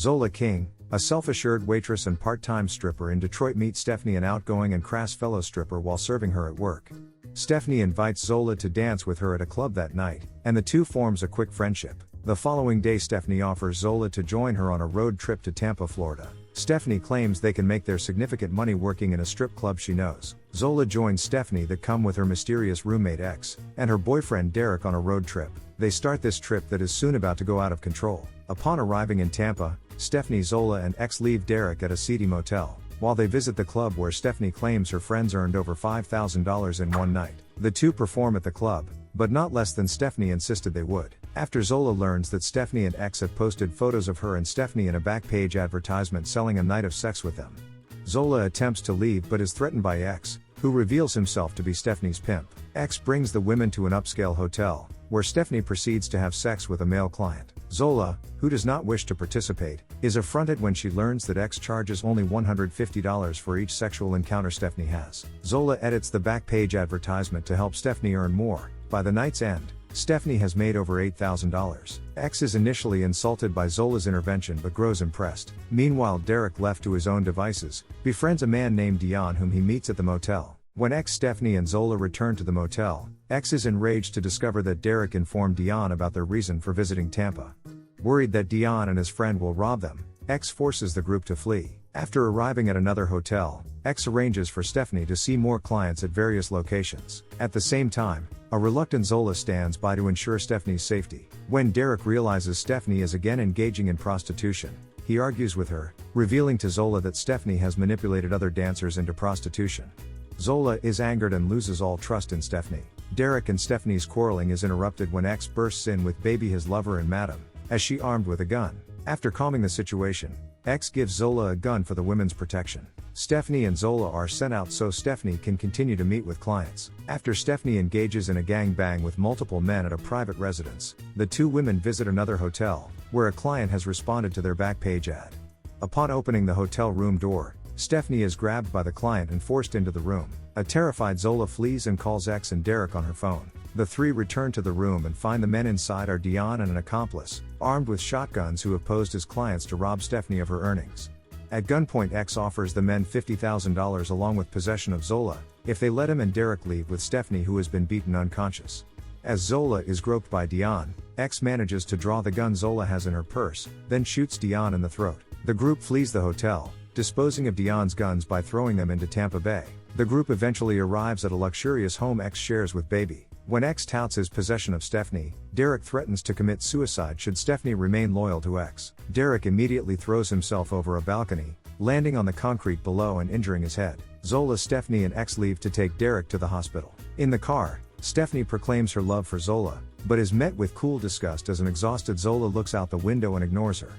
Zola King, a self-assured waitress and part-time stripper in Detroit, meets Stephanie, an outgoing and crass fellow stripper, while serving her at work. Stephanie invites Zola to dance with her at a club that night, and the two forms a quick friendship. The following day, Stephanie offers Zola to join her on a road trip to Tampa, Florida. Stephanie claims they can make their significant money working in a strip club she knows. Zola joins Stephanie that come with her mysterious roommate X and her boyfriend Derek on a road trip. They start this trip that is soon about to go out of control. Upon arriving in Tampa, Stephanie, Zola and X leave Derek at a seedy motel, while they visit the club where Stephanie claims her friends earned over $5,000 in one night. The two perform at the club, but not less than Stephanie insisted they would. After Zola learns that Stephanie and X have posted photos of her and Stephanie in a back page advertisement selling a night of sex with them, Zola attempts to leave but is threatened by X, who reveals himself to be Stephanie's pimp. X brings the women to an upscale hotel, where Stephanie proceeds to have sex with a male client. Zola, who does not wish to participate, is affronted when she learns that X charges only $150 for each sexual encounter Stephanie has. Zola edits the back page advertisement to help Stephanie earn more. By the night's end, Stephanie has made over $8,000. X is initially insulted by Zola's intervention but grows impressed. Meanwhile, Derek, left to his own devices, befriends a man named Dion whom he meets at the motel. When X, Stephanie and Zola return to the motel, X is enraged to discover that Derek informed Dion about their reason for visiting Tampa. Worried that Dion and his friend will rob them, X forces the group to flee. After arriving at another hotel, X arranges for Stephanie to see more clients at various locations. At the same time, a reluctant Zola stands by to ensure Stephanie's safety. When Derek realizes Stephanie is again engaging in prostitution, he argues with her, revealing to Zola that Stephanie has manipulated other dancers into prostitution. Zola is angered and loses all trust in Stephanie. Derek and Stephanie's quarreling is interrupted when X bursts in with Baby, his lover, and Madam, as she armed with a gun. After calming the situation, X gives Zola a gun for the women's protection. Stephanie and Zola are sent out so Stephanie can continue to meet with clients. After Stephanie engages in a gangbang with multiple men at a private residence, the two women visit another hotel, where a client has responded to their back page ad. Upon opening the hotel room door, Stephanie is grabbed by the client and forced into the room. A terrified Zola flees and calls X and Derek on her phone. The three return to the room and find the men inside are Dion and an accomplice, armed with shotguns, who have posed as clients to rob Stephanie of her earnings. At gunpoint, X offers the men $50,000 along with possession of Zola, if they let him and Derek leave with Stephanie, who has been beaten unconscious. As Zola is groped by Dion, X manages to draw the gun Zola has in her purse, then shoots Dion in the throat. The group flees the hotel, disposing of Dion's guns by throwing them into Tampa Bay. The group eventually arrives at a luxurious home X shares with Baby. When X touts his possession of Stephanie, Derek threatens to commit suicide should Stephanie remain loyal to X. Derek immediately throws himself over a balcony, landing on the concrete below and injuring his head. Zola, Stephanie and X leave to take Derek to the hospital. In the car, Stephanie proclaims her love for Zola, but is met with cool disgust as an exhausted Zola looks out the window and ignores her.